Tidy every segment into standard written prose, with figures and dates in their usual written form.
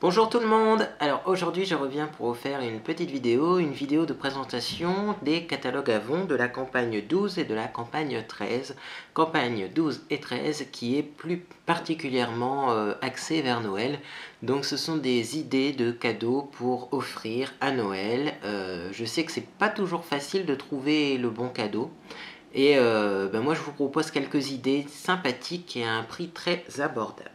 Bonjour tout le monde. Alors aujourd'hui je reviens pour vous faire une petite vidéo, de présentation des catalogues Avon de la campagne 12 et de la campagne 13. Campagne 12 et 13 qui est plus particulièrement axée vers Noël. Donc ce sont des idées de cadeaux pour offrir à Noël. Je sais que c'est pas toujours facile de trouver le bon cadeau. Et moi je vous propose quelques idées sympathiques et à un prix très abordable.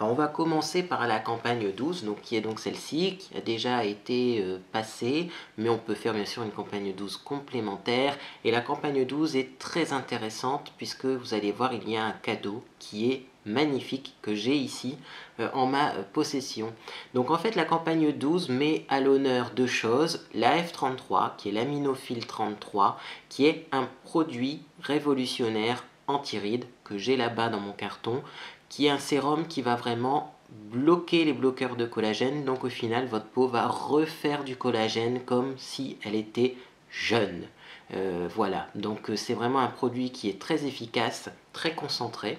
Alors on va commencer par la campagne 12, donc, qui est donc celle-ci, qui a déjà été passée, mais on peut faire bien sûr une campagne 12 complémentaire. Et la campagne 12 est très intéressante puisque vous allez voir, il y a un cadeau qui est magnifique que j'ai ici en ma possession. Donc en fait la campagne 12 met à l'honneur deux choses, la F33 qui est l'aminophile 33 qui est un produit révolutionnaire anti-rides que j'ai là-bas dans mon carton, qui est un sérum qui va vraiment bloquer les bloqueurs de collagène. Donc au final, votre peau va refaire du collagène comme si elle était jeune. Voilà, donc c'est vraiment un produit qui est très efficace, très concentré.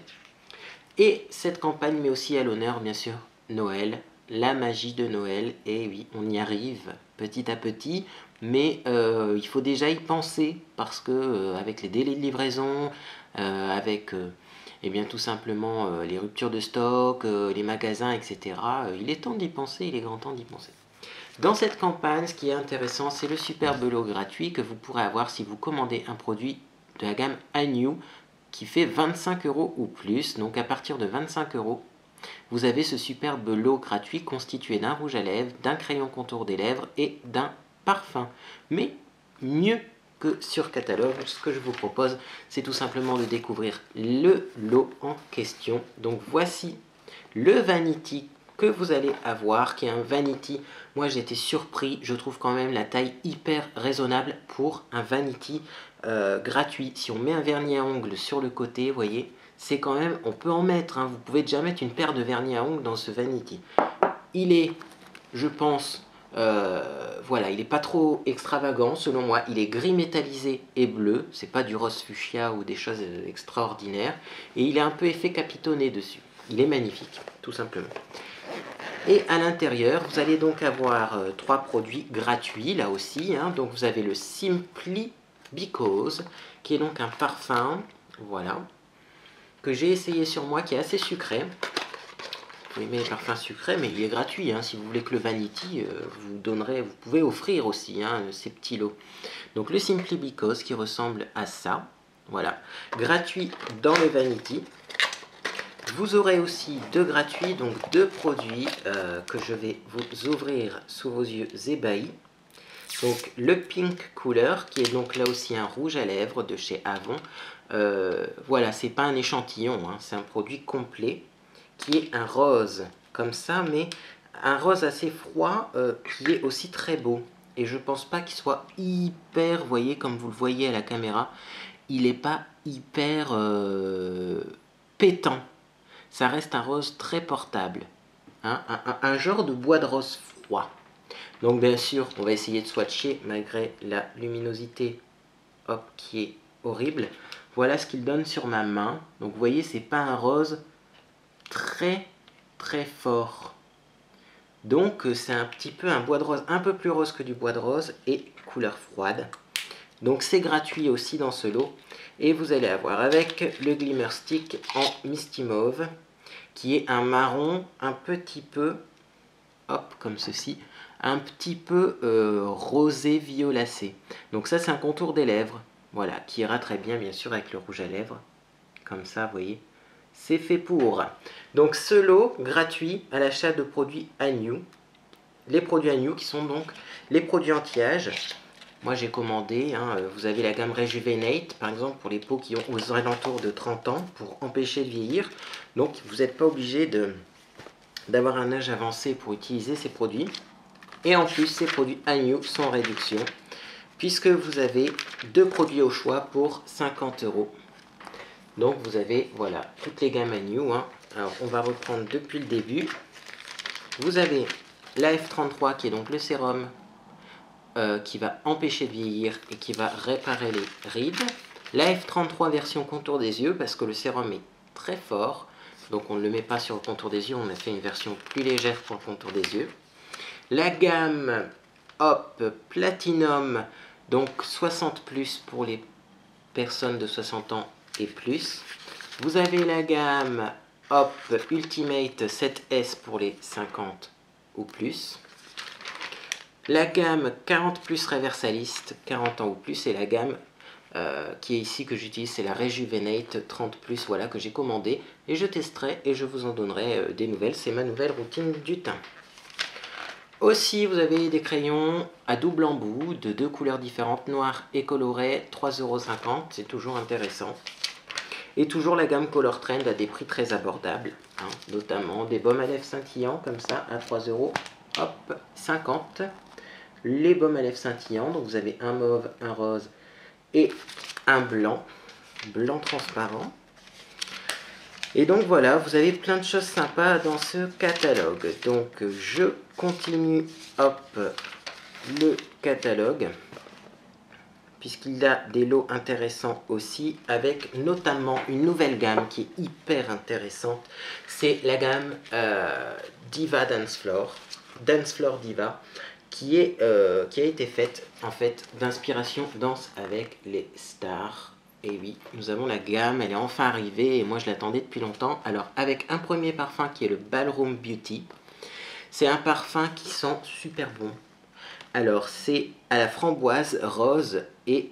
Et cette campagne met aussi à l'honneur, bien sûr, Noël, la magie de Noël. Et oui, on y arrive petit à petit, mais il faut déjà y penser parce que avec les délais de livraison, avec et bien tout simplement les ruptures de stock, les magasins, etc. Il est temps d'y penser, il est grand temps d'y penser. Dans cette campagne, ce qui est intéressant, c'est le super lot gratuit que vous pourrez avoir si vous commandez un produit de la gamme Agnew qui fait 25 € ou plus. Donc à partir de 25 €, vous avez ce superbe lot gratuit constitué d'un rouge à lèvres, d'un crayon contour des lèvres et d'un parfum. Mais mieux que sur catalogue, ce que je vous propose, c'est tout simplement de découvrir le lot en question. Donc voici le Vanity que vous allez avoir, qui est un Vanity. Moi j'ai été surpris, je trouve quand même la taille hyper raisonnable pour un Vanity gratuit. Si on met un vernis à ongles sur le côté, vous voyez, c'est quand même, on peut en mettre, hein, vous pouvez déjà mettre une paire de vernis à ongles dans ce Vanity. Il est, je pense, voilà, il n'est pas trop extravagant selon moi. Il est gris métallisé et bleu, c'est pas du rose fuchsia ou des choses extraordinaires. Et il est un peu effet capitonné dessus. Il est magnifique, tout simplement. Et à l'intérieur, vous allez donc avoir trois produits gratuits, là aussi. Hein. Donc vous avez le Simply Because, qui est donc un parfum, voilà, que j'ai essayé sur moi, qui est assez sucré. Vous aimez les parfums sucrés, mais il est gratuit. Hein. Si vous voulez que le Vanity, vous pouvez offrir aussi hein, ces petits lots. Donc le Simply Because qui ressemble à ça, voilà, gratuit dans le Vanity. Vous aurez aussi deux gratuits, donc deux produits que je vais vous ouvrir sous vos yeux ébahis. Donc le Pink Cooler, qui est donc là aussi un rouge à lèvres de chez Avon. Voilà, c'est pas un échantillon, hein, c'est un produit complet, qui est un rose, comme ça, mais un rose assez froid, qui est aussi très beau. Et je pense pas qu'il soit hyper, vous voyez, comme vous le voyez à la caméra, il n'est pas hyper pétant. Ça reste un rose très portable. Hein, un genre de bois de rose froid. Donc bien sûr, on va essayer de swatcher malgré la luminosité hop, qui est horrible. Voilà ce qu'il donne sur ma main. Donc vous voyez, c'est pas un rose très très fort. Donc c'est un petit peu un bois de rose, un peu plus rose que du bois de rose et couleur froide. Donc c'est gratuit aussi dans ce lot. Et vous allez avoir avec le Glimmer Stick en Misty Mauve, qui est un marron un petit peu, hop, comme ceci, un petit peu rosé violacé. Donc ça c'est un contour des lèvres, voilà, qui ira très bien bien sûr avec le rouge à lèvres, comme ça vous voyez, c'est fait pour. Donc ce lot gratuit à l'achat de produits Agnew, les produits Agnew qui sont donc les produits anti-âge. Moi j'ai commandé, hein, vous avez la gamme Rejuvenate par exemple pour les peaux qui ont aux alentours de 30 ans pour empêcher de vieillir. Donc vous n'êtes pas obligé d'avoir un âge avancé pour utiliser ces produits. Et en plus ces produits Agnew sont en réduction puisque vous avez deux produits au choix pour 50 €. Donc vous avez voilà toutes les gammes Agnew. Hein. Alors on va reprendre depuis le début. Vous avez la F33 qui est donc le sérum qui va empêcher de vieillir et qui va réparer les rides. La F33 version contour des yeux parce que le sérum est très fort. donc on ne le met pas sur le contour des yeux, on a fait une version plus légère pour le contour des yeux. La gamme Hop Platinum, donc 60+ pour les personnes de 60 ans et plus. Vous avez la gamme Hop Ultimate 7S pour les 50 ou plus. La gamme 40+ Reversalist, 40 ans ou plus, et la gamme qui est ici que j'utilise, c'est la Rejuvenate 30+, voilà, que j'ai commandé, et je testerai et je vous en donnerai des nouvelles. C'est ma nouvelle routine du teint. Aussi, vous avez des crayons à double embout de 2 couleurs différentes, noir et coloré, 3,50 €, c'est toujours intéressant. Et toujours la gamme Color Trend à des prix très abordables, hein, notamment des baumes à lèvres scintillants comme ça à 3,50 €. Les baumes à lèvres scintillants, donc vous avez un mauve, un rose et un blanc, blanc transparent. Et donc voilà, vous avez plein de choses sympas dans ce catalogue. Donc je continue, hop, le catalogue, puisqu'il a des lots intéressants aussi, avec notamment une nouvelle gamme qui est hyper intéressante. C'est la gamme Diva Dance Floor Diva, qui a été faite en fait d'inspiration Danse avec les stars. Et oui, nous avons la gamme, elle est enfin arrivée et moi je l'attendais depuis longtemps. Alors avec un premier parfum qui est le Ballroom Beauty, c'est un parfum qui sent super bon. Alors c'est à la framboise rose et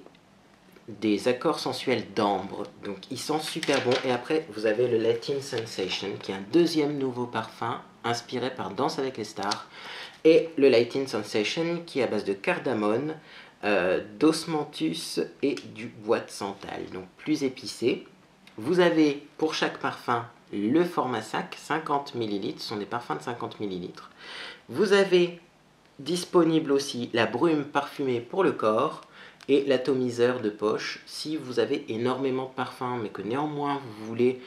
des accords sensuels d'ambre, donc il sent super bon. Et après vous avez le Latin Sensation qui est un deuxième nouveau parfum inspiré par Danse avec les stars, et le Latin Sensation qui est à base de cardamone, d'osmanthus et du bois de santal, donc plus épicé. Vous avez pour chaque parfum le format sac, 50 ml, ce sont des parfums de 50 ml. Vous avez disponible aussi la brume parfumée pour le corps et l'atomiseur de poche si vous avez énormément de parfums mais que néanmoins vous voulez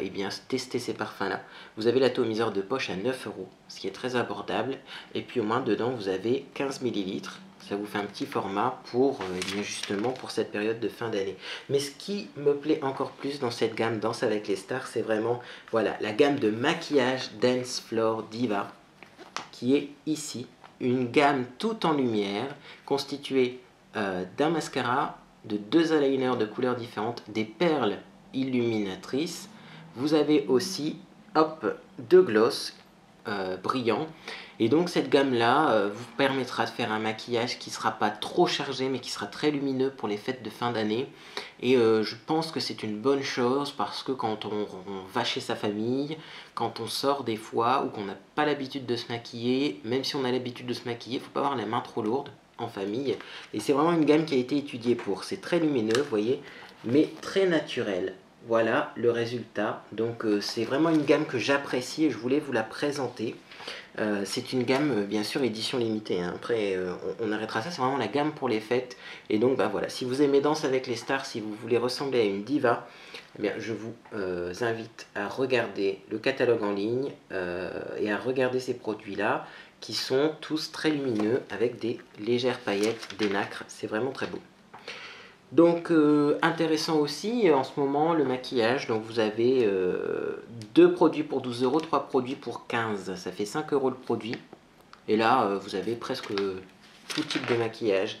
eh bien, tester ces parfums là. Vous avez l'atomiseur de poche à 9 €, ce qui est très abordable, et puis au moins dedans vous avez 15 ml. Ça vous fait un petit format pour bien justement pour cette période de fin d'année. Mais ce qui me plaît encore plus dans cette gamme Danse avec les stars, c'est vraiment voilà, la gamme de maquillage Dance Floor Diva qui est ici. Une gamme toute en lumière, constituée d'un mascara, de 2 eyeliners de couleurs différentes, des perles illuminatrices. Vous avez aussi, hop, 2 gloss brillants. Et donc cette gamme-là vous permettra de faire un maquillage qui ne sera pas trop chargé, mais qui sera très lumineux pour les fêtes de fin d'année. Et je pense que c'est une bonne chose, parce que quand on va chez sa famille, quand on sort des fois, ou qu'on n'a pas l'habitude de se maquiller, même si on a l'habitude de se maquiller, il ne faut pas avoir les mains trop lourdes en famille. Et c'est vraiment une gamme qui a été étudiée pour. C'est très lumineux, vous voyez, mais très naturel. Voilà le résultat. Donc c'est vraiment une gamme que j'apprécie et je voulais vous la présenter. C'est une gamme bien sûr édition limitée, hein. Après on arrêtera ça, c'est vraiment la gamme pour les fêtes. Et donc bah, voilà, si vous aimez Danse avec les stars, si vous voulez ressembler à une diva, eh bien, je vous invite à regarder le catalogue en ligne et à regarder ces produits là qui sont tous très lumineux avec des légères paillettes, des nacres, c'est vraiment très beau. Donc intéressant aussi en ce moment le maquillage, donc vous avez 2 produits pour 12 €, 3 produits pour 15 €, ça fait 5 € le produit. Et là vous avez presque tout type de maquillage,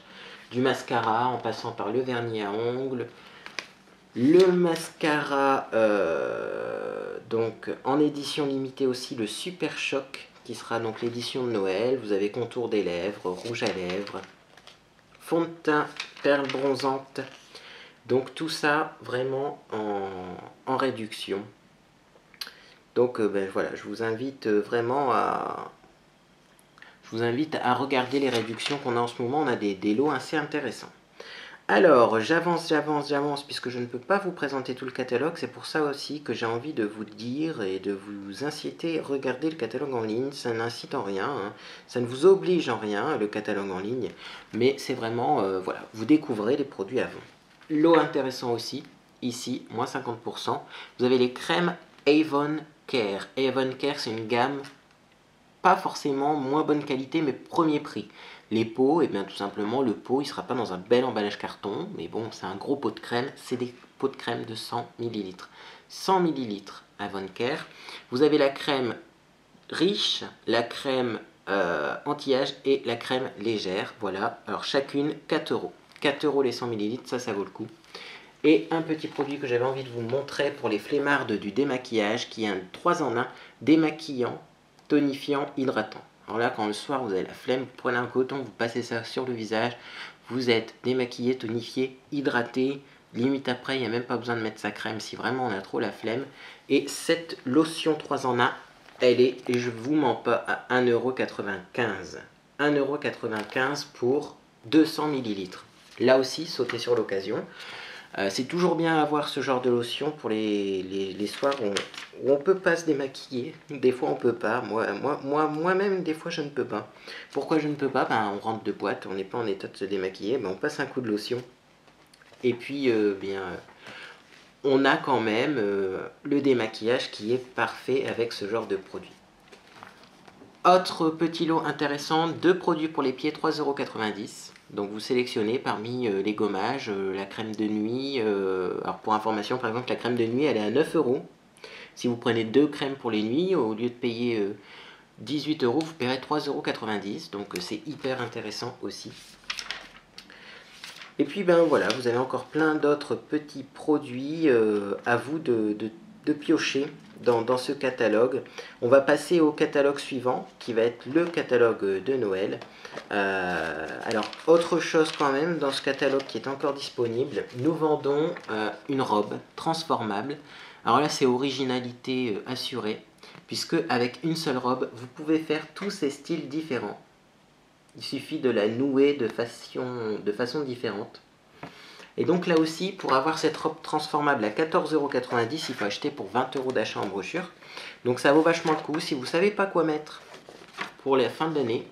du mascara en passant par le vernis à ongles, le mascara donc en édition limitée aussi, le Super Choc qui sera donc l'édition de Noël. Vous avez contour des lèvres, rouge à lèvres, fond de teint, perles bronzantes, donc tout ça vraiment en réduction. Donc ben, voilà, je vous invite vraiment à regarder les réductions qu'on a en ce moment. On a des lots assez intéressants. Alors j'avance puisque je ne peux pas vous présenter tout le catalogue. C'est pour ça aussi que j'ai envie de vous dire et de vous inciter à regarder le catalogue en ligne. Ça n'incite en rien, hein. Ça ne vous oblige en rien, le catalogue en ligne, mais c'est vraiment, voilà, vous découvrez les produits avant. Lot intéressant aussi, ici, moins 50%. Vous avez les crèmes Avon Care. Avon Care, c'est une gamme pas forcément moins bonne qualité, mais premier prix. Les pots, et bien tout simplement, le pot, il ne sera pas dans un bel emballage carton, mais bon, c'est un gros pot de crème, c'est des pots de crème de 100 ml. 100 ml Avon Care. Vous avez la crème riche, la crème anti-âge et la crème légère. Voilà, alors chacune 4 euros. 4 euros les 100 ml, ça vaut le coup. Et un petit produit que j'avais envie de vous montrer pour les flemmardes du démaquillage, qui est un 3 en 1, démaquillant, tonifiant, hydratant. Alors là, quand le soir vous avez la flemme, vous prenez un coton, vous passez ça sur le visage, vous êtes démaquillé, tonifié, hydraté. Limite après, il n'y a même pas besoin de mettre sa crème si vraiment on a trop la flemme. Et cette lotion 3 en 1, elle est, et je vous mens pas, à 1,95 €. 1,95 € pour 200 ml. Là aussi, sautez sur l'occasion. C'est toujours bien avoir ce genre de lotion pour les soirs où on peut pas se démaquiller. Des fois on peut pas. Moi-même des fois je ne peux pas. Pourquoi je ne peux pas? Ben, on rentre de boîte, on n'est pas en état de se démaquiller, ben, on passe un coup de lotion. Et puis on a quand même le démaquillage qui est parfait avec ce genre de produit. Autre petit lot intéressant, 2 produits pour les pieds, 3,90 €. Donc vous sélectionnez parmi les gommages, la crème de nuit. Alors pour information, par exemple, la crème de nuit, elle est à 9 €. Si vous prenez 2 crèmes pour les nuits, au lieu de payer 18 €, vous paierez 3,90 €. Donc c'est hyper intéressant aussi. Et puis ben voilà, vous avez encore plein d'autres petits produits à vous de piocher dans ce catalogue. On va passer au catalogue suivant, qui va être le catalogue de Noël. Alors, autre chose quand même, dans ce catalogue qui est encore disponible, nous vendons une robe transformable. Alors là, c'est originalité assurée, puisque avec une seule robe, vous pouvez faire tous ces styles différents. Il suffit de la nouer de façon différente. Et donc là aussi, pour avoir cette robe transformable à 14,90 €, il faut acheter pour 20 € d'achat en brochure. Donc ça vaut vachement le coup. Si vous ne savez pas quoi mettre pour la fin de l'année,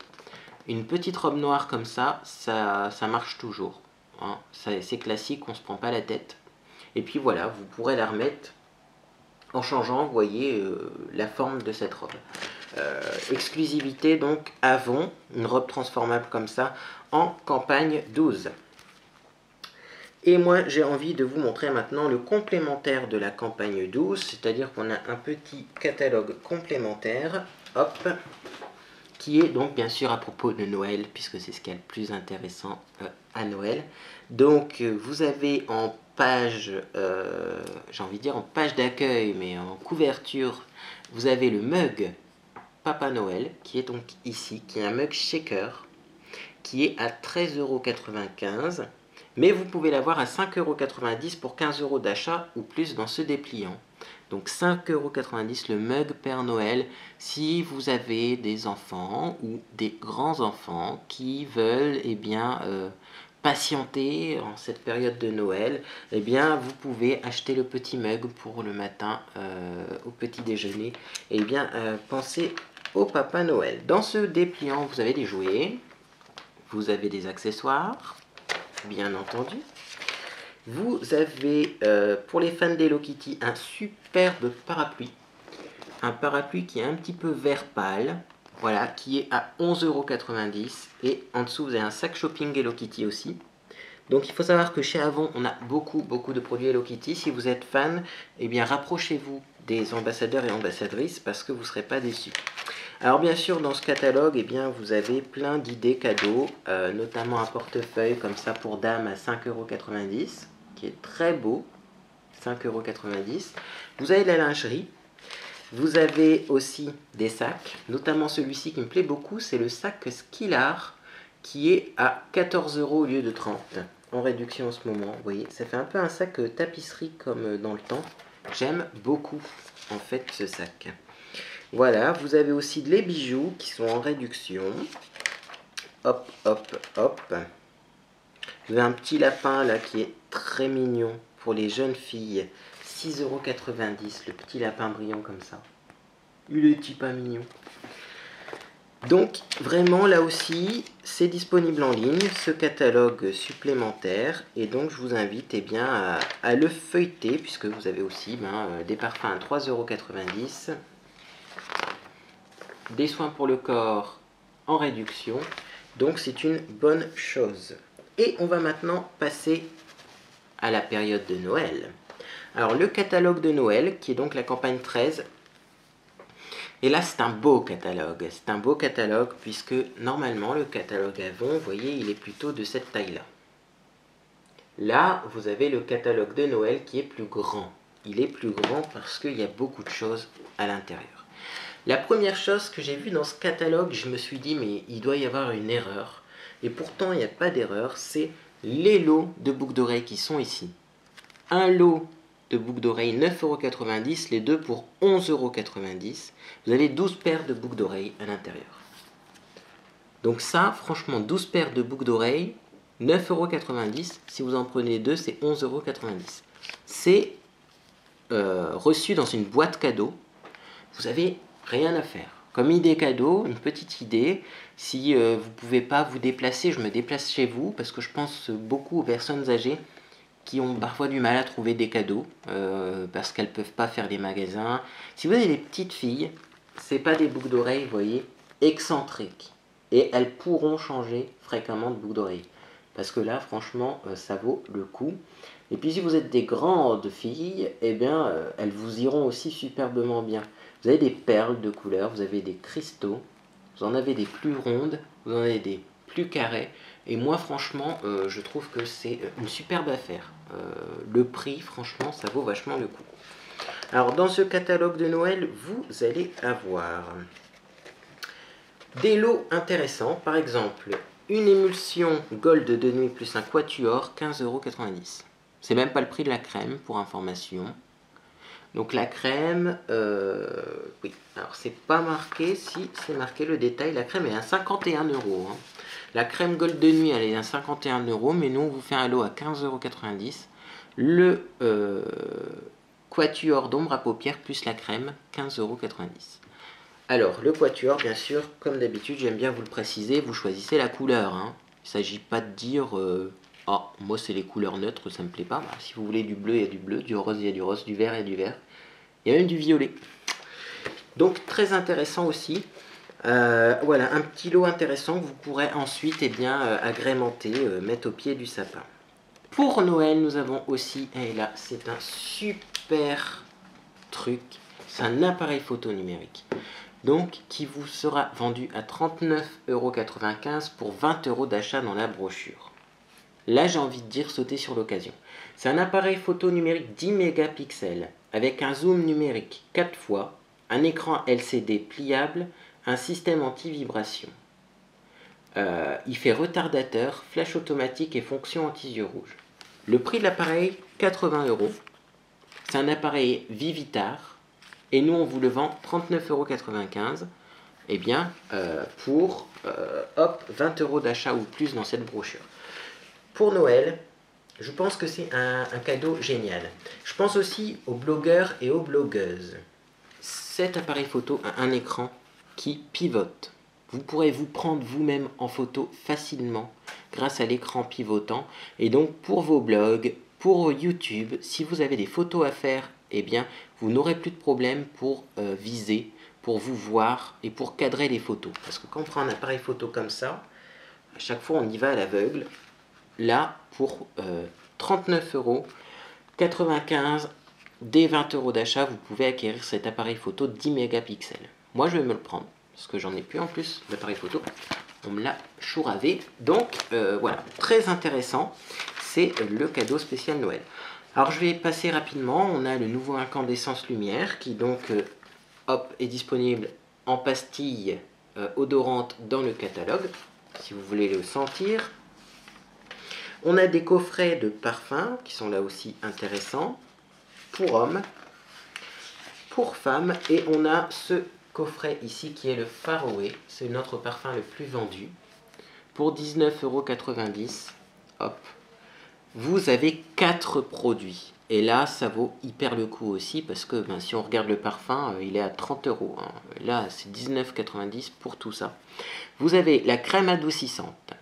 une petite robe noire comme ça, ça marche toujours. Hein. C'est classique, on ne se prend pas la tête. Et puis voilà, vous pourrez la remettre en changeant, vous voyez, la forme de cette robe. Exclusivité donc Avon, une robe transformable comme ça, en campagne 12. Et moi, j'ai envie de vous montrer maintenant le complémentaire de la campagne 12, c'est-à-dire qu'on a un petit catalogue complémentaire, hop, qui est donc bien sûr à propos de Noël, puisque c'est ce qui est le plus intéressant à Noël. Donc, vous avez en page, j'ai envie de dire en page d'accueil, mais en couverture, vous avez le mug Papa Noël, qui est donc ici, qui est un mug shaker, qui est à 13,95 €. Mais vous pouvez l'avoir à 5,90 € pour 15 € d'achat ou plus dans ce dépliant. Donc 5,90 € le mug Père Noël si vous avez des enfants ou des grands-enfants qui veulent patienter en cette période de Noël. Eh bien, vous pouvez acheter le petit mug pour le matin au petit déjeuner. Et bien, pensez au Papa Noël. Dans ce dépliant, vous avez des jouets, vous avez des accessoires, bien entendu. Vous avez, pour les fans d'Hello Kitty, un superbe parapluie. Un parapluie qui est un petit peu vert pâle, voilà, qui est à 11,90 €. Et en dessous, vous avez un sac shopping Hello Kitty aussi. Donc il faut savoir que chez Avon, on a beaucoup de produits Hello Kitty. Si vous êtes fan, eh bien rapprochez-vous des ambassadeurs et ambassadrices parce que vous ne serez pas déçus. Alors bien sûr, dans ce catalogue, eh bien, vous avez plein d'idées cadeaux, notamment un portefeuille comme ça pour dame à 5,90 €, qui est très beau, 5,90 €. Vous avez de la lingerie, vous avez aussi des sacs, notamment celui-ci qui me plaît beaucoup, c'est le sac Skillard, qui est à 14 € au lieu de 30 €, en réduction en ce moment. Vous voyez, ça fait un peu un sac tapisserie comme dans le temps. J'aime beaucoup, en fait, ce sac. Voilà, vous avez aussi les bijoux qui sont en réduction. Hop, hop, hop. Vous avez un petit lapin là qui est très mignon pour les jeunes filles. 6,90 €, le petit lapin brillant comme ça. Il est pas mignon. Donc vraiment là aussi, c'est disponible en ligne, ce catalogue supplémentaire. Et donc je vous invite à le feuilleter puisque vous avez aussi des parfums à 3,90 €. Des soins pour le corps en réduction, donc c'est une bonne chose. Et on va maintenant passer à la période de Noël. Alors le catalogue de Noël, qui est donc la campagne 13. Et là c'est un beau catalogue. C'est un beau catalogue puisque normalement le catalogue Avon, vous voyez, il est plutôt de cette taille-là. Là, vous avez le catalogue de Noël qui est plus grand. Il est plus grand parce qu'il y a beaucoup de choses à l'intérieur. La première chose que j'ai vue dans ce catalogue, je me suis dit, mais il doit y avoir une erreur. Et pourtant, il n'y a pas d'erreur, c'est les lots de boucles d'oreilles qui sont ici. Un lot de boucles d'oreilles 9,90 €, les deux pour 11,90 €. Vous avez 12 paires de boucles d'oreilles à l'intérieur. Donc ça, franchement, 12 paires de boucles d'oreilles, 9,90 €. Si vous en prenez deux, c'est 11,90 €. C'est reçu dans une boîte cadeau. Vous avez rien à faire. Comme idée cadeau, une petite idée. Si vous ne pouvez pas vous déplacer, je me déplace chez vous parce que je pense beaucoup aux personnes âgées qui ont parfois du mal à trouver des cadeaux parce qu'elles ne peuvent pas faire des magasins. Si vous avez des petites filles, c'est pas des boucles d'oreilles, vous voyez, excentriques. Et elles pourront changer fréquemment de boucles d'oreilles. Parce que là, franchement, ça vaut le coup. Et puis si vous êtes des grandes filles, eh bien, elles vous iront aussi superbement bien. Vous avez des perles de couleur, vous avez des cristaux, vous en avez des plus rondes, vous en avez des plus carrés. Et moi, franchement, je trouve que c'est une superbe affaire. Le prix, franchement, ça vaut vachement le coup. Alors, dans ce catalogue de Noël, vous allez avoir des lots intéressants. Par exemple, une émulsion gold de nuit plus un quatuor, 15,90 €. C'est même pas le prix de la crème, pour information. Donc la crème, oui, alors c'est pas marqué, si c'est marqué le détail, la crème est à 51 €. Hein. La crème gold de nuit, elle est à 51 €, mais nous on vous fait un lot à 15,90 €. Le quatuor d'ombre à paupières plus la crème, 15,90 €. Alors le quatuor, bien sûr, comme d'habitude, j'aime bien vous le préciser, vous choisissez la couleur. Hein. Il ne s'agit pas de dire... Ah, moi c'est les couleurs neutres, ça me plaît pas. Bah, si vous voulez du bleu, il y a du bleu, du rose, il y a du rose, du vert, il y a du vert. Il y a même du violet. Donc très intéressant aussi. Voilà, un petit lot intéressant que vous pourrez ensuite agrémenter, mettre au pied du sapin. Pour Noël, nous avons aussi, et là c'est un super truc, c'est un appareil photo numérique. Donc qui vous sera vendu à 39,95 € pour 20 € d'achat dans la brochure. Là, j'ai envie de dire sauter sur l'occasion. C'est un appareil photo numérique 10 mégapixels avec un zoom numérique 4 fois, un écran LCD pliable, un système anti-vibration. Il fait retardateur, flash automatique et fonction anti-yeux rouges. Le prix de l'appareil, 80 €. C'est un appareil Vivitar et nous, on vous le vend 39,95 €. Eh bien, pour 20 € d'achat ou plus dans cette brochure. Pour Noël, je pense que c'est un cadeau génial. Je pense aussi aux blogueurs et aux blogueuses. Cet appareil photo a un écran qui pivote. Vous pourrez vous prendre vous-même en photo facilement grâce à l'écran pivotant. Et donc pour vos blogs, pour YouTube, si vous avez des photos à faire, eh bien vous n'aurez plus de problème pour viser, pour vous voir et pour cadrer les photos. Parce que quand on prend un appareil photo comme ça, à chaque fois on y va à l'aveugle. Là, pour 39,95 €, dès 20 € d'achat, vous pouvez acquérir cet appareil photo 10 mégapixels. Moi, je vais me le prendre, parce que j'en ai plus en plus d'appareil photo. On me l'a chouravé. Donc, voilà, très intéressant. C'est le cadeau spécial Noël. Alors, je vais passer rapidement. On a le nouveau incandescence lumière, qui donc, est disponible en pastille odorante dans le catalogue, si vous voulez le sentir. On a des coffrets de parfums qui sont là aussi intéressants pour hommes, pour femmes, et on a ce coffret ici qui est le Faroé, c'est notre parfum le plus vendu pour 19,90 €. Hop, vous avez 4 produits et là ça vaut hyper le coup aussi parce que si on regarde le parfum, il est à 30 €. Hein. Là c'est 19,90 € pour tout ça. Vous avez la crème adoucissante,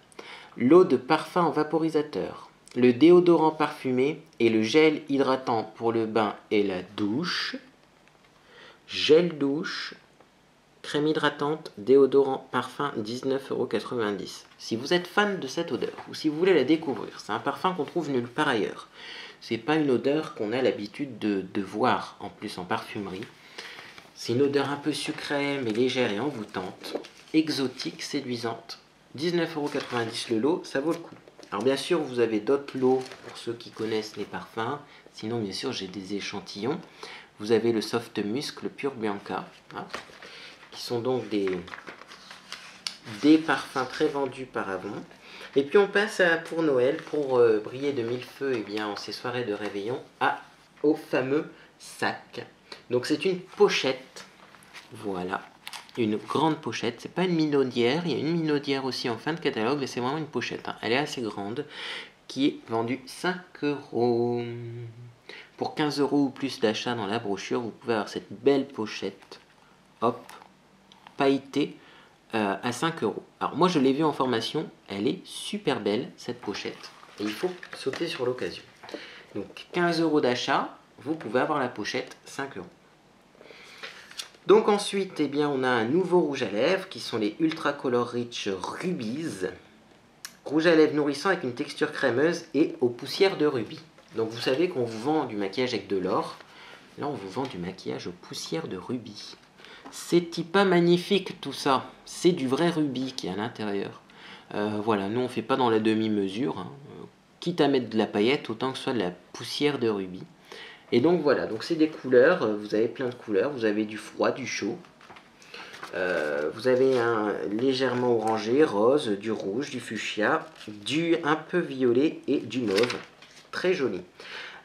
l'eau de parfum en vaporisateur, le déodorant parfumé et le gel hydratant pour le bain et la douche, gel douche, crème hydratante, déodorant, parfum, 19,90 €. Si vous êtes fan de cette odeur ou si vous voulez la découvrir, c'est un parfum qu'on trouve nulle part ailleurs. c'est pas une odeur qu'on a l'habitude de voir en plus en parfumerie. C'est une odeur un peu sucrée mais légère et envoûtante, exotique, séduisante. 19,90 € le lot, ça vaut le coup. Alors bien sûr, vous avez d'autres lots pour ceux qui connaissent les parfums. Sinon, bien sûr, j'ai des échantillons. Vous avez le Soft Musk, le Pure Bianca, hein, qui sont donc des parfums très vendus par Avon. Et puis on passe pour Noël, pour briller de mille feux, et bien en ces soirées de réveillon, au fameux sac. Donc c'est une pochette, voilà, une grande pochette. C'est pas une minaudière, il y a une minaudière aussi en fin de catalogue, mais c'est vraiment une pochette, hein. Elle est assez grande, qui est vendue 5 €. Pour 15 € ou plus d'achat dans la brochure, vous pouvez avoir cette belle pochette, hop, pailletée, à 5 €. Alors moi je l'ai vue en formation, elle est super belle cette pochette, et il faut sauter sur l'occasion. Donc 15 € d'achat, vous pouvez avoir la pochette 5 €. Donc ensuite, eh bien, on a un nouveau rouge à lèvres qui sont les Ultra Color Rich Rubies. Rouge à lèvres nourrissant avec une texture crémeuse et aux poussières de rubis. Donc vous savez qu'on vous vend du maquillage avec de l'or. Là, on vous vend du maquillage aux poussières de rubis. C'est pas magnifique tout ça. C'est du vrai rubis qui est à l'intérieur. Voilà, nous on fait pas dans la demi-mesure, hein. Quitte à mettre de la paillette, autant que ce soit de la poussière de rubis. Et donc voilà, donc c'est des couleurs, vous avez plein de couleurs, vous avez du froid, du chaud. Vous avez un légèrement orangé, rose, du rouge, du fuchsia, du un peu violet et du mauve. Très joli.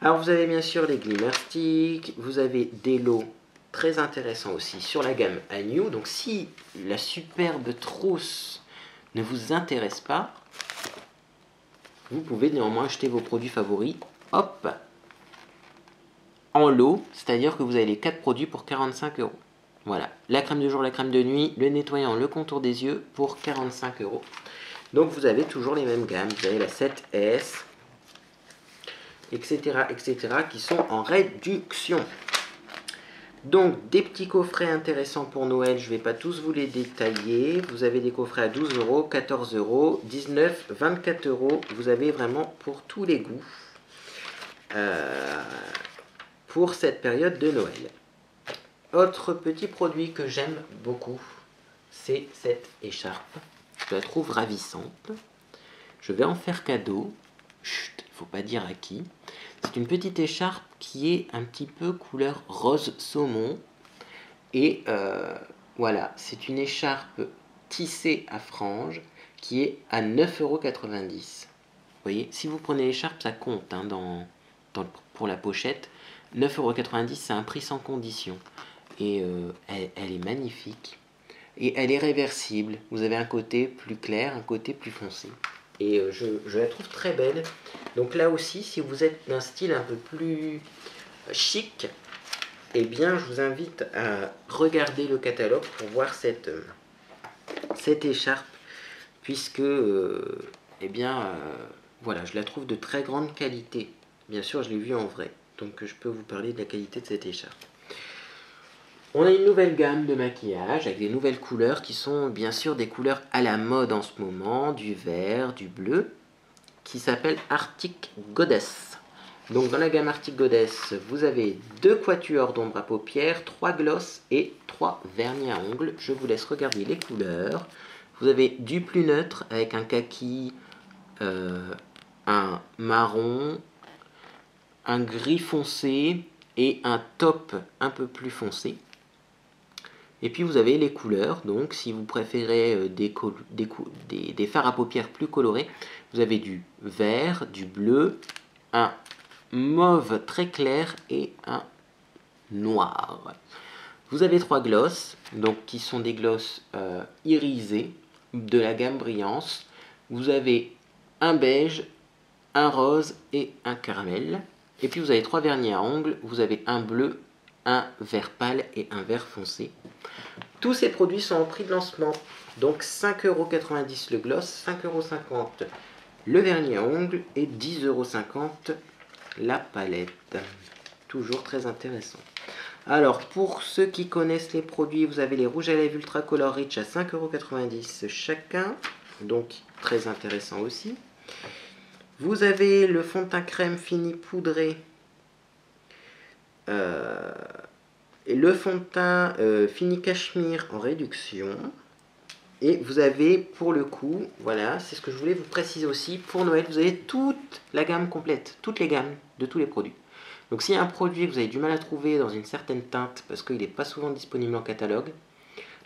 Alors vous avez bien sûr les Glimmer Sticks, vous avez des lots très intéressants aussi sur la gamme Agnew. Donc si la superbe trousse ne vous intéresse pas, vous pouvez néanmoins acheter vos produits favoris, hop, en lot, c'est-à-dire que vous avez les 4 produits pour 45 €. Voilà, la crème de jour, la crème de nuit, le nettoyant, le contour des yeux pour 45 €. Donc vous avez toujours les mêmes gammes, vous avez la 7S, etc., etc., qui sont en réduction. Donc des petits coffrets intéressants pour Noël, je ne vais pas tous vous les détailler. Vous avez des coffrets à 12 €, 14 €, 19, 24 €. Vous avez vraiment pour tous les goûts pour cette période de Noël. Autre petit produit que j'aime beaucoup, c'est cette écharpe. Je la trouve ravissante. Je vais en faire cadeau. Chut, il ne faut pas dire à qui. C'est une petite écharpe qui est un petit peu couleur rose saumon. Et voilà, c'est une écharpe tissée à franges qui est à 9,90 €. Vous voyez, si vous prenez l'écharpe, ça compte, hein, pour la pochette. 9,90 €, c'est un prix sans condition. Et elle est magnifique. Et elle est réversible. Vous avez un côté plus clair, un côté plus foncé. Et je la trouve très belle. Donc là aussi, si vous êtes d'un style un peu plus chic, eh bien, je vous invite à regarder le catalogue pour voir cette écharpe. Puisque, eh bien, voilà, je la trouve de très grande qualité. Bien sûr, je l'ai vue en vrai. Donc, je peux vous parler de la qualité de cette écharpe. On a une nouvelle gamme de maquillage avec des nouvelles couleurs qui sont bien sûr des couleurs à la mode en ce moment, du vert, du bleu, qui s'appelle Arctic Goddess. Donc dans la gamme Arctic Goddess, vous avez 2 quatuors d'ombre à paupières, 3 glosses et 3 vernis à ongles. Je vous laisse regarder les couleurs. Vous avez du plus neutre avec un kaki, un marron, un gris foncé et un taupe un peu plus foncé. Et puis vous avez les couleurs, donc si vous préférez des fards à paupières plus colorés, vous avez du vert, du bleu, un mauve très clair et un noir. Vous avez 3 glosses, donc qui sont des glosses irisées de la gamme Brillance. Vous avez un beige, un rose et un caramel. Et puis vous avez 3 vernis à ongles, vous avez un bleu, un vert pâle et un vert foncé. Tous ces produits sont en prix de lancement. Donc 5,90 € le gloss, 5,50 € le vernis à ongles et 10,50 € la palette. Toujours très intéressant. Alors pour ceux qui connaissent les produits, vous avez les rouges à lèvres Ultra Color Rich à 5,90 € chacun. Donc très intéressant aussi. Vous avez le fond de teint crème fini poudré. Et le fond de teint fini cachemire en réduction. Et vous avez pour le coup, voilà, c'est ce que je voulais vous préciser aussi, pour Noël, vous avez toute la gamme complète, toutes les gammes de tous les produits. Donc s'il y a un produit que vous avez du mal à trouver dans une certaine teinte, parce qu'il n'est pas souvent disponible en catalogue,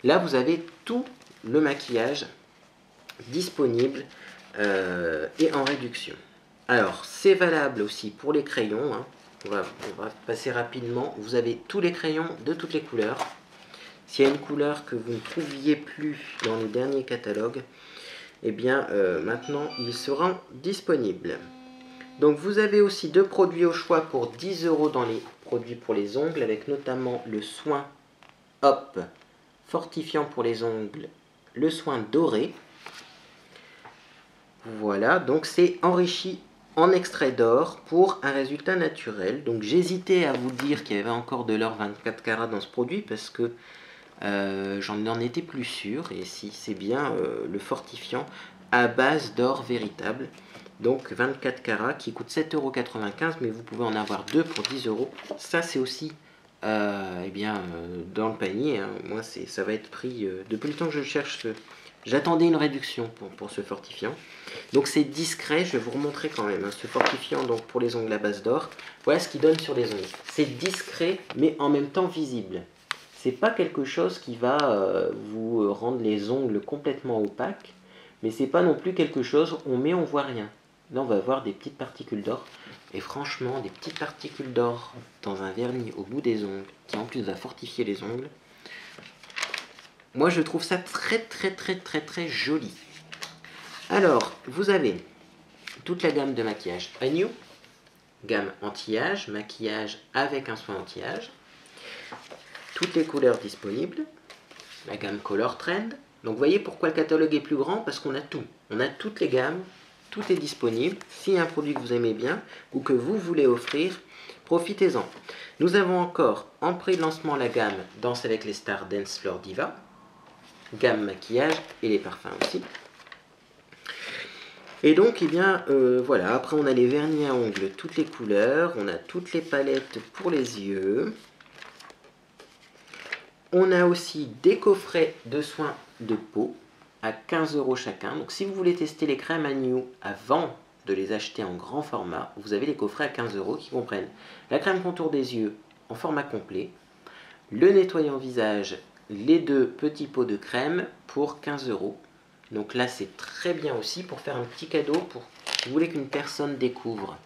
là vous avez tout le maquillage disponible et en réduction. Alors c'est valable aussi pour les crayons, hein. On va passer rapidement. Vous avez tous les crayons de toutes les couleurs. S'il y a une couleur que vous ne trouviez plus dans les derniers catalogues, eh bien maintenant ils seront disponibles. Donc vous avez aussi deux produits au choix pour 10 € dans les produits pour les ongles, avec notamment le soin Hop fortifiant pour les ongles, le soin doré. Voilà, donc c'est enrichi en extrait d'or pour un résultat naturel. Donc j'hésitais à vous dire qu'il y avait encore de l'or 24 carats dans ce produit parce que j'en étais plus sûr. Et si c'est bien le fortifiant à base d'or véritable. Donc 24 carats qui coûte 7,95 €, mais vous pouvez en avoir deux pour 10 €. Ça c'est aussi eh bien, dans le panier, hein. Moi ça va être pris depuis le temps que je cherche. J'attendais une réduction pour ce fortifiant. Donc c'est discret, je vais vous remontrer quand même, hein, ce fortifiant donc pour les ongles à base d'or. Voilà ce qu'il donne sur les ongles. C'est discret mais en même temps visible. C'est pas quelque chose qui va vous rendre les ongles complètement opaques, mais c'est pas non plus quelque chose on met on voit rien. Là on va avoir des petites particules d'or. Et franchement, des petites particules d'or dans un vernis au bout des ongles, qui en plus va fortifier les ongles, moi je trouve ça très joli. Alors, vous avez toute la gamme de maquillage Agnew, gamme anti-âge, maquillage avec un soin anti-âge, toutes les couleurs disponibles, la gamme Color Trend. Donc vous voyez pourquoi le catalogue est plus grand, parce qu'on a tout. On a toutes les gammes, tout est disponible. S'il y a un produit que vous aimez bien ou que vous voulez offrir, profitez-en. Nous avons encore en prix de lancement la gamme Danse avec les stars Dance Floor Diva, gamme maquillage et les parfums aussi. Et donc, eh bien, voilà, après on a les vernis à ongles, toutes les couleurs, on a toutes les palettes pour les yeux. On a aussi des coffrets de soins de peau à 15 € chacun. Donc si vous voulez tester les crèmes Agnew avant de les acheter en grand format, vous avez les coffrets à 15 € qui comprennent la crème contour des yeux en format complet, le nettoyant visage, les deux petits pots de crème pour 15 €. Donc là c'est très bien aussi pour faire un petit cadeau. Pour si vous voulez qu'une personne découvre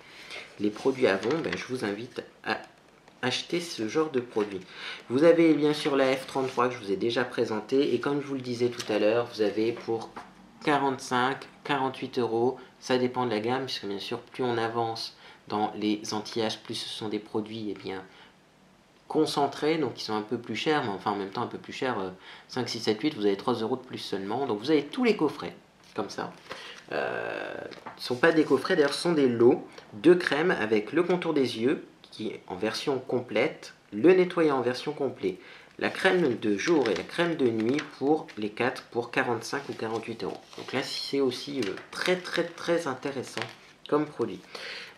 les produits Avon, ben, je vous invite à acheter ce genre de produit. Vous avez bien sûr la F33 que je vous ai déjà présenté, et comme je vous le disais tout à l'heure, vous avez pour 45-48 €, ça dépend de la gamme, puisque bien sûr plus on avance dans les anti-âges, plus ce sont des produits bien concentrés, donc qui sont un peu plus chers, mais enfin en même temps un peu plus chers, 5, 6, 7, 8, vous avez 3 € de plus seulement. Donc vous avez tous les coffrets comme ça. Ce ne sont pas des coffrets, d'ailleurs ce sont des lots de crème avec le contour des yeux qui est en version complète, le nettoyant en version complète, la crème de jour et la crème de nuit pour les 4 pour 45 ou 48 €. Donc là c'est aussi très intéressant comme produit.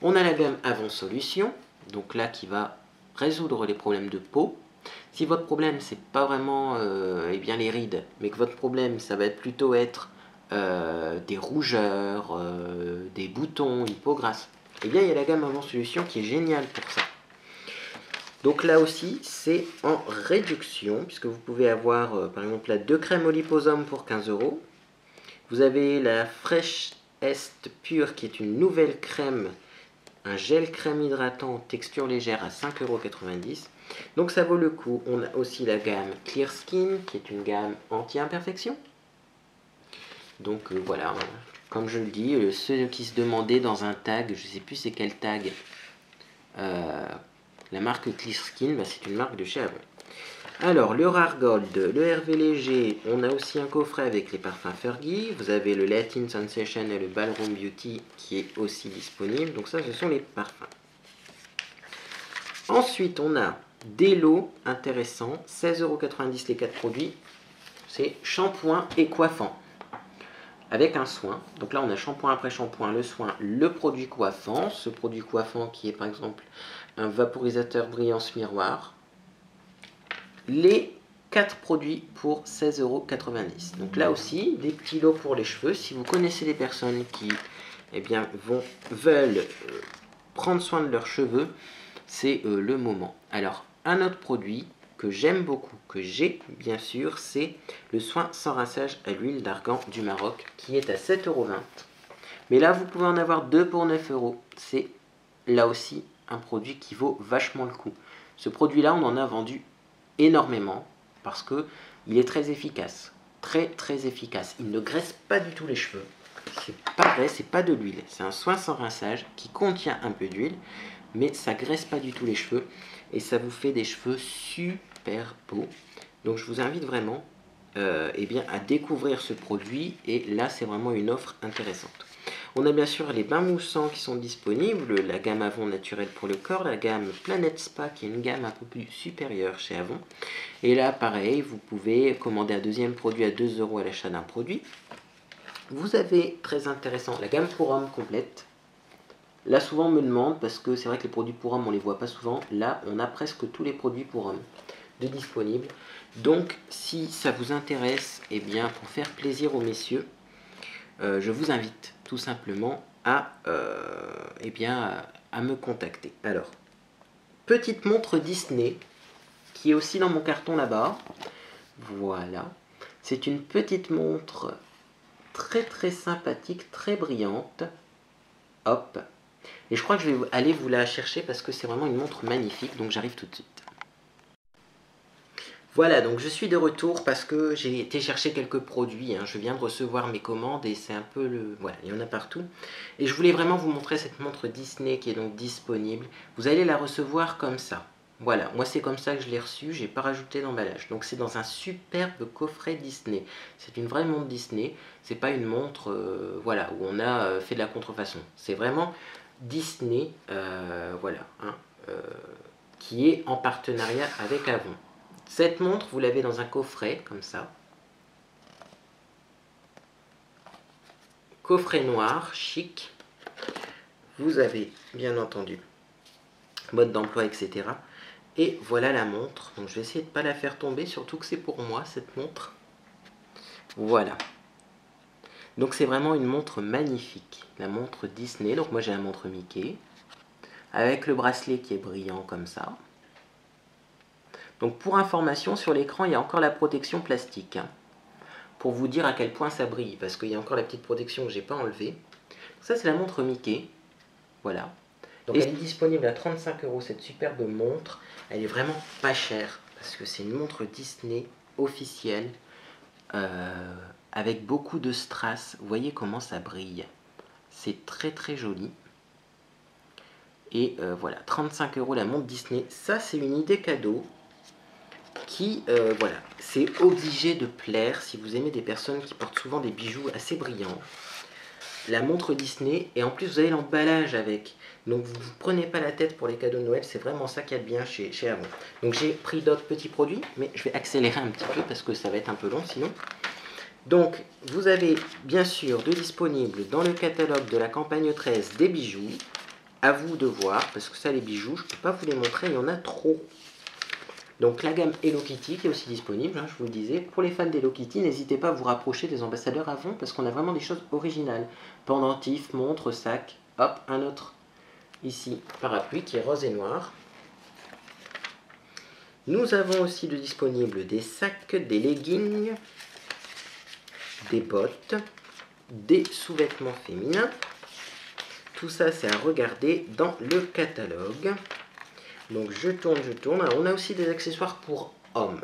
On a la gamme Avon Solution, donc là qui va résoudre les problèmes de peau. Si votre problème c'est pas vraiment eh bien les rides, mais que votre problème ça va plutôt être des rougeurs, des boutons, une peau grasse, et bien il y a la gamme Avon Solution qui est géniale pour ça. Donc là aussi c'est en réduction, puisque vous pouvez avoir par exemple la 2 crèmes au liposome pour 15 €. Vous avez la Fresh Est Pure qui est une nouvelle crème, un gel crème hydratant texture légère à 5,90 €. Donc ça vaut le coup. On a aussi la gamme Clear Skin qui est une gamme anti-imperfection. Donc voilà, comme je le dis, ceux qui se demandaient dans un tag, je ne sais plus c'est quel tag, la marque Clear Skin, bah, c'est une marque de chez Avon. Alors, le Rare Gold, le Hervé Léger, on a aussi un coffret avec les parfums Fergie. Vous avez le Latin Sensation et le Ballroom Beauty qui est aussi disponible. Donc ça, ce sont les parfums. Ensuite, on a des lots intéressants, 16,90 € les 4 produits. C'est shampoing et coiffant. avec un soin. Donc là, on a shampoing après shampoing, le soin, le produit coiffant. Ce produit coiffant qui est par exemple un vaporisateur brillance miroir. Les 4 produits pour 16,90 €. Donc là aussi, des petits lots pour les cheveux. Si vous connaissez des personnes qui veulent prendre soin de leurs cheveux, c'est le moment. Alors, un autre produit que j'aime beaucoup, que j'ai bien sûr, c'est le soin sans rinçage à l'huile d'argan du Maroc, qui est à 7,20 €. Mais là, vous pouvez en avoir 2 pour 9 €. C'est là aussi un produit qui vaut vachement le coup. Ce produit-là, on en a vendu énormément parce que il est très efficace. Très très efficace. Il ne graisse pas du tout les cheveux. C'est pas vrai, c'est pas de l'huile. C'est un soin sans rinçage qui contient un peu d'huile, mais ça graisse pas du tout les cheveux et ça vous fait des cheveux super beaux. Donc je vous invite vraiment à découvrir ce produit, et là c'est vraiment une offre intéressante. On a bien sûr les bains moussants qui sont disponibles, la gamme Avon naturelle pour le corps, la gamme Planète Spa qui est une gamme un peu plus supérieure chez Avon. Et là pareil, vous pouvez commander un deuxième produit à 2 € à l'achat d'un produit. Vous avez, très intéressant, la gamme pour hommes complète. Là souvent on me demande, parce que c'est vrai que les produits pour hommes on les voit pas souvent, là on a presque tous les produits pour hommes de disponibles. Donc si ça vous intéresse, pour faire plaisir aux messieurs, je vous invite tout simplement à me contacter. Alors, petite montre Disney qui est aussi dans mon carton là-bas. Voilà, c'est une petite montre très très sympathique, très brillante. Hop, et je crois que je vais aller vous la chercher parce que c'est vraiment une montre magnifique, donc j'arrive tout de suite. Voilà, donc je suis de retour parce que j'ai été chercher quelques produits. Je viens de recevoir mes commandes et c'est un peu le... Voilà, il y en a partout. Et je voulais vraiment vous montrer cette montre Disney qui est donc disponible. Vous allez la recevoir comme ça. Voilà, moi c'est comme ça que je l'ai reçue, j'ai pas rajouté d'emballage. Donc c'est dans un superbe coffret Disney. C'est une vraie montre Disney, c'est pas une montre où on a fait de la contrefaçon. C'est vraiment Disney, qui est en partenariat avec Avon. Cette montre, vous l'avez dans un coffret, comme ça. Coffret noir, chic. Vous avez, bien entendu, mode d'emploi, etc. Et voilà la montre. Donc je vais essayer de ne pas la faire tomber, surtout que c'est pour moi, cette montre. Voilà. Donc c'est vraiment une montre magnifique. La montre Disney. Donc moi j'ai la montre Mickey. Avec le bracelet qui est brillant comme ça. Donc pour information, sur l'écran, il y a encore la protection plastique. Pour vous dire à quel point ça brille, parce qu'il y a encore la petite protection que j'ai pas enlevée. Ça c'est la montre Mickey, voilà. Donc elle est disponible à 35 € cette superbe montre. Elle est vraiment pas chère, parce que c'est une montre Disney officielle, avec beaucoup de strass. Vous voyez comment ça brille. C'est très très joli. Et voilà, 35 € la montre Disney. Ça c'est une idée cadeau qui, c'est obligé de plaire si vous aimez des personnes qui portent souvent des bijoux assez brillants. La montre Disney, et en plus vous avez l'emballage avec. Donc vous ne vous prenez pas la tête pour les cadeaux de Noël, c'est vraiment ça qu'il y a de bien chez Avon. Donc j'ai pris d'autres petits produits, mais je vais accélérer un petit peu parce que ça va être un peu long sinon. Donc vous avez bien sûr de disponibles dans le catalogue de la campagne 13 des bijoux. À vous de voir, parce que ça les bijoux, je ne peux pas vous les montrer, il y en a trop. Donc la gamme Hello Kitty qui est aussi disponible, je vous le disais. Pour les fans d'Hello Kitty, n'hésitez pas à vous rapprocher des ambassadeurs Avon parce qu'on a vraiment des choses originales. Pendentifs, montres, sacs, hop, un autre ici, parapluie qui est rose et noir. Nous avons aussi de disponibles des sacs, des leggings, des bottes, des sous-vêtements féminins. Tout ça c'est à regarder dans le catalogue. Donc je tourne. Alors, on a aussi des accessoires pour hommes.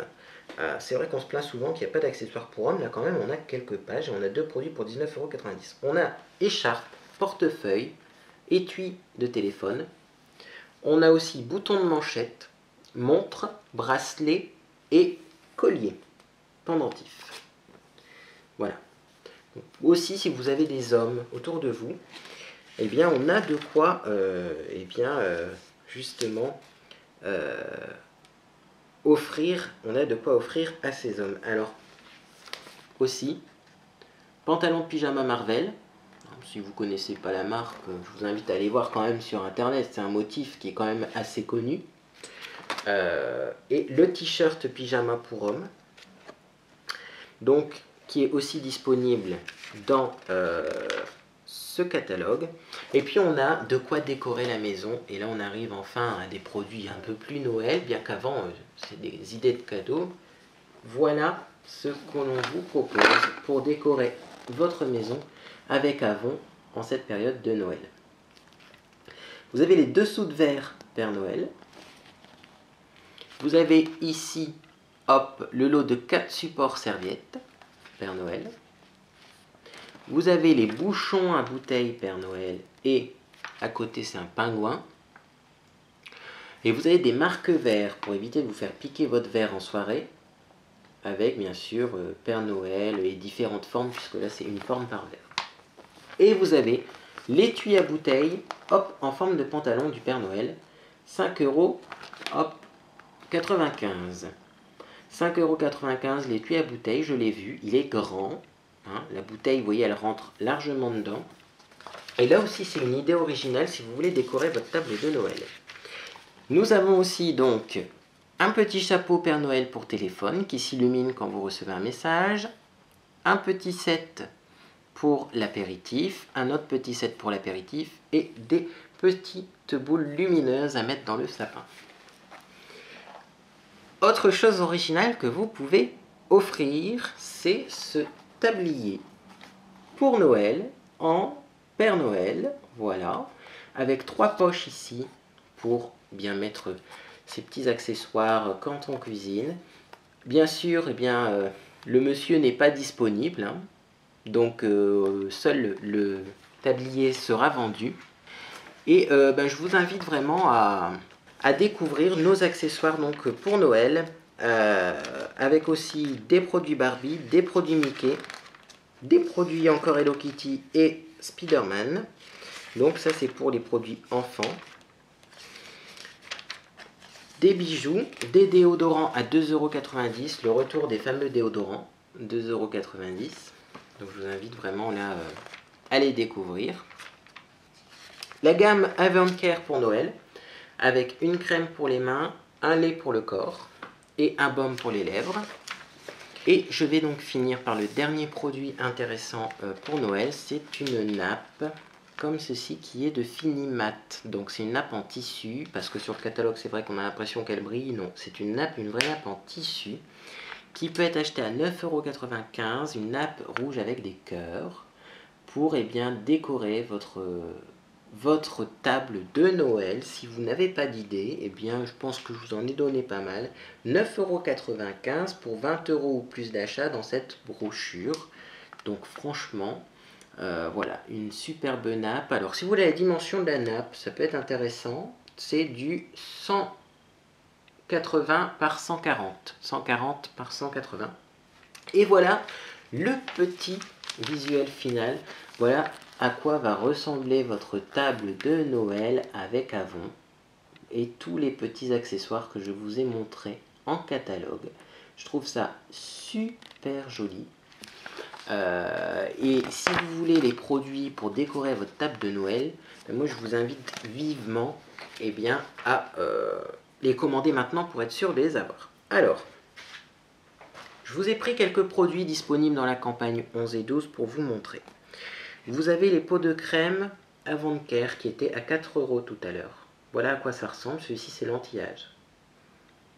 C'est vrai qu'on se plaint souvent qu'il n'y a pas d'accessoires pour hommes. Là quand même on a quelques pages et on a deux produits pour 19,90 €. On a écharpe, portefeuille, étui de téléphone. On a aussi bouton de manchette, montre, bracelet et collier pendentif. Voilà. Donc, aussi si vous avez des hommes autour de vous, on a de quoi justement offrir à ces hommes. Alors aussi, pantalon de pyjama Marvel. Si vous ne connaissez pas la marque, je vous invite à aller voir quand même sur internet, c'est un motif qui est quand même assez connu. Et le t-shirt pyjama pour homme, donc qui est aussi disponible dans ce catalogue. Et puis on a de quoi décorer la maison, et là on arrive enfin à des produits un peu plus Noël, bien qu'avant c'est des idées de cadeaux. Voilà ce que l'on vous propose pour décorer votre maison avec Avon en cette période de Noël. Vous avez les dessous de verre Père Noël. Vous avez ici, hop, le lot de 4 supports serviettes Père Noël. Vous avez les bouchons à bouteille Père Noël et à côté c'est un pingouin. Et vous avez des marque-verres pour éviter de vous faire piquer votre verre en soirée, avec bien sûr Père Noël et différentes formes, puisque là c'est une forme par verre. Et vous avez l'étui à bouteille, hop, en forme de pantalon du Père Noël, 5 €, hop, 95. 5,95 € l'étui à bouteille, je l'ai vu, il est grand. Hein, la bouteille, vous voyez, elle rentre largement dedans. Et là aussi, c'est une idée originale si vous voulez décorer votre table de Noël. Nous avons aussi donc un petit chapeau Père Noël pour téléphone qui s'illumine quand vous recevez un message. Un petit set pour l'apéritif, un autre petit set pour l'apéritif et des petites boules lumineuses à mettre dans le sapin. Autre chose originale que vous pouvez offrir, c'est ce tablier pour Noël en Père Noël, voilà, avec 3 poches ici pour bien mettre ces petits accessoires quand on cuisine. Bien sûr, eh bien, le monsieur n'est pas disponible, hein, donc seul le tablier sera vendu. Et je vous invite vraiment à découvrir nos accessoires donc, pour Noël, avec aussi des produits Barbie, des produits Mickey, des produits encore Hello Kitty et Spider-Man. Donc ça c'est pour les produits enfants. Des bijoux, des déodorants à 2,90 €, le retour des fameux déodorants, 2,90 €. Donc je vous invite vraiment là à les découvrir. La gamme Avon Care pour Noël, avec une crème pour les mains, un lait pour le corps et un baume pour les lèvres. Et je vais donc finir par le dernier produit intéressant pour Noël, c'est une nappe comme ceci qui est de Finimat. Donc c'est une nappe en tissu, parce que sur le catalogue c'est vrai qu'on a l'impression qu'elle brille, non, c'est une nappe, une vraie nappe en tissu, qui peut être achetée à 9,95 €, une nappe rouge avec des cœurs, pour décorer votre table de Noël. Si vous n'avez pas d'idée, je pense que je vous en ai donné pas mal. 9,95 € pour 20 € ou plus d'achat dans cette brochure. Donc franchement, voilà, une superbe nappe. Alors si vous voulez la dimension de la nappe, ça peut être intéressant. C'est du 180 par 140. 140 par 180. Et voilà le petit visuel final. Voilà à quoi va ressembler votre table de Noël avec Avon et tous les petits accessoires que je vous ai montrés en catalogue. Je trouve ça super joli. Et si vous voulez les produits pour décorer votre table de Noël, moi je vous invite vivement à les commander maintenant pour être sûr de les avoir. Alors, je vous ai pris quelques produits disponibles dans la campagne 11 et 12 pour vous montrer. Vous avez les pots de crème Avon Care qui étaient à 4 € tout à l'heure. Voilà à quoi ça ressemble. Celui-ci, c'est l'anti-âge.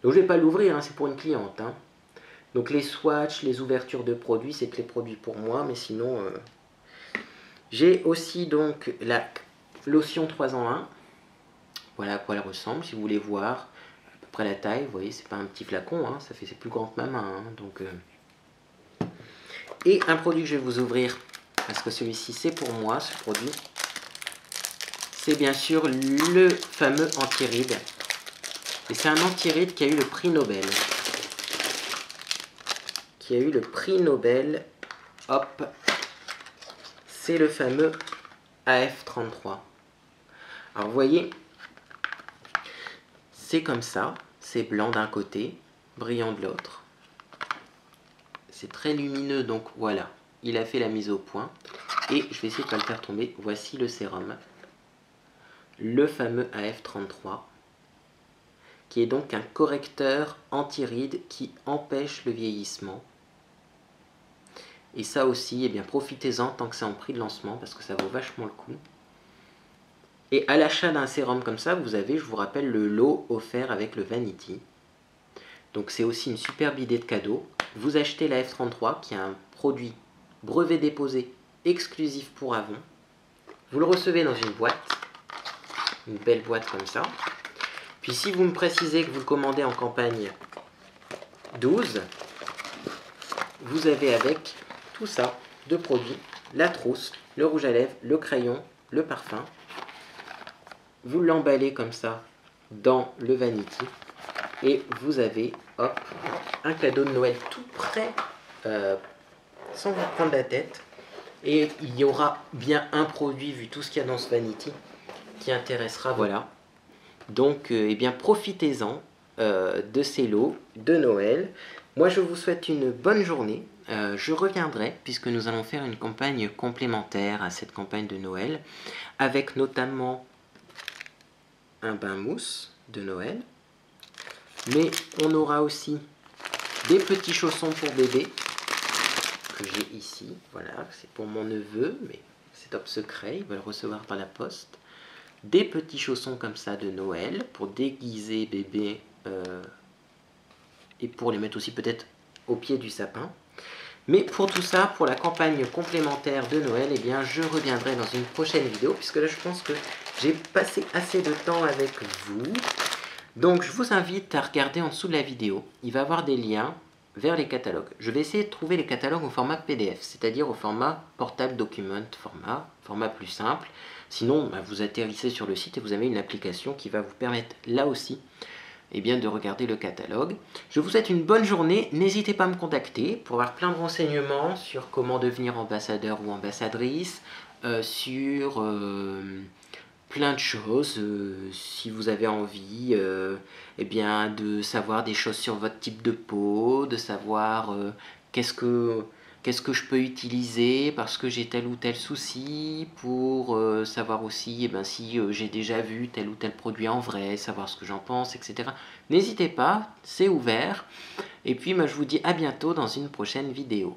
Donc, je ne vais pas l'ouvrir, hein, c'est pour une cliente. Hein. Donc, les swatchs, les ouvertures de produits, c'est que les produits pour moi. Mais sinon, j'ai aussi donc la lotion 3 en 1. Voilà à quoi elle ressemble. Si vous voulez voir à peu près la taille, vous voyez, c'est pas un petit flacon. Hein, c'est plus grand que ma main. Hein, donc, et un produit que je vais vous ouvrir, parce que celui-ci c'est pour moi, ce produit, c'est bien sûr le fameux anti-rides. Et c'est un anti-rides qui a eu le prix Nobel. Hop, c'est le fameux AF33. Alors vous voyez, c'est comme ça, c'est blanc d'un côté, brillant de l'autre. C'est très lumineux, donc voilà. il a fait la mise au point. Et je vais essayer de ne pas le faire tomber. Voici le sérum. Le fameux AF33. Qui est donc un correcteur anti-rides qui empêche le vieillissement. Et ça aussi, eh bien, profitez-en tant que c'est en prix de lancement, parce que ça vaut vachement le coup. Et à l'achat d'un sérum comme ça, vous avez, je vous rappelle, le lot offert avec le Vanity. Donc c'est aussi une superbe idée de cadeau. Vous achetez la F33, qui est un produit brevet déposé exclusif pour Avon. Vous le recevez dans une belle boîte comme ça. Puis si vous me précisez que vous le commandez en campagne 12, vous avez avec tout ça de produits, la trousse, le rouge à lèvres, le crayon, le parfum. Vous l'emballez comme ça dans le Vanity et vous avez, hop, un cadeau de Noël tout prêt, sans vous prendre la tête. Et il y aura bien un produit, vu tout ce qu'il y a dans ce Vanity, qui intéressera. Voilà. Donc, eh bien, profitez-en de ces lots de Noël. Moi, je vous souhaite une bonne journée. Je reviendrai, puisque nous allons faire une campagne complémentaire à cette campagne de Noël, avec notamment un bain mousse de Noël. Mais on aura aussi des petits chaussons pour bébé, que j'ai ici. Voilà, c'est pour mon neveu, mais c'est top secret, il va le recevoir par la poste. Des petits chaussons comme ça de Noël pour déguiser bébé et pour les mettre aussi peut-être au pied du sapin. Mais pour tout ça, pour la campagne complémentaire de Noël, eh bien, je reviendrai dans une prochaine vidéo, puisque là je pense que j'ai passé assez de temps avec vous. Donc je vous invite à regarder en dessous de la vidéo, il va y avoir des liens vers les catalogues. Je vais essayer de trouver les catalogues au format PDF, c'est-à-dire au format portable document, format plus simple. Sinon, vous atterrissez sur le site et vous avez une application qui va vous permettre là aussi de regarder le catalogue. Je vous souhaite une bonne journée. N'hésitez pas à me contacter pour avoir plein de renseignements sur comment devenir ambassadeur ou ambassadrice, sur plein de choses. Si vous avez envie de savoir des choses sur votre type de peau, de savoir qu'est-ce que je peux utiliser parce que j'ai tel ou tel souci, pour savoir aussi si j'ai déjà vu tel ou tel produit en vrai, savoir ce que j'en pense, etc. N'hésitez pas, c'est ouvert. Et puis je vous dis à bientôt dans une prochaine vidéo.